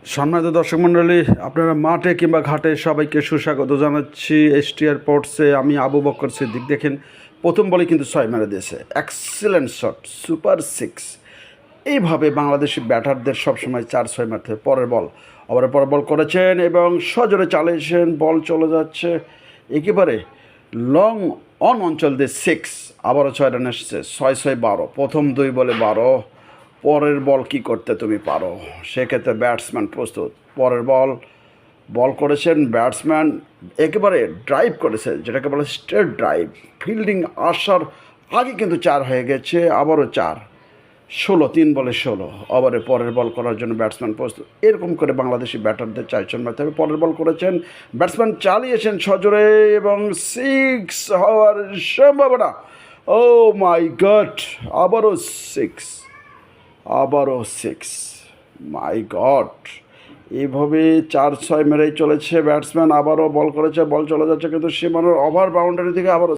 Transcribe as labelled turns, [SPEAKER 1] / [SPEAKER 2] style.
[SPEAKER 1] সম্মানিত দর্শক মণ্ডলী, আপনারা মাঠে কিংবা ঘাটে সবাইকে সুস্বাগত জানাচ্ছি এসটিআর স্পোর্টসে। আমি আবু বকর সিদ্দিক। দেখেন, প্রথম বলে কিন্তু 6 মেরে দিয়েছে। Excellent shot, super 6। এইভাবে বাংলাদেশি ব্যাটারদের সবসময় 4-6 মারতে হবে। পরের বল করেছেন এবং সজোরে চালিয়েছেন, বল চলে যাচ্ছে একেবারে লং অন অঞ্চল দিয়ে 6। আবারও 6 রান এসছে। 6-6-12, প্রথম 2 বলে 12। পরের বল কি করতে তুমি পারো, সেক্ষেত্রে ব্যাটসম্যান প্রস্তুত। পরের বল করেছেন ব্যাটসম্যান, একেবারে ড্রাইভ করেছে, যেটাকে বলে স্ট্রেট ড্রাইভ। ফিল্ডিং আসার আগে কিন্তু 4 হয়ে গেছে। আবারও 4, 16, 3 বলে 16। আবার পরের বল করার জন্য ব্যাটসম্যান প্রস্তুত। এরকম করে বাংলাদেশি ব্যাটারদের 4 রান মারতে হবে। পরের বল করেছেন ব্যাটসম্যান, চালিয়েছেন সজোরে এবং 6 হওয়ার সম্ভাবনা। ও মাই গড, আবারও 6। মাই গড, এইভাবে 4-6 মেরেই চলেছে ব্যাটসম্যান। আবারও বল করেছে, বল চলে যাচ্ছে কিন্তু সীমানার ওভার বাউন্ডারি থেকে আবারও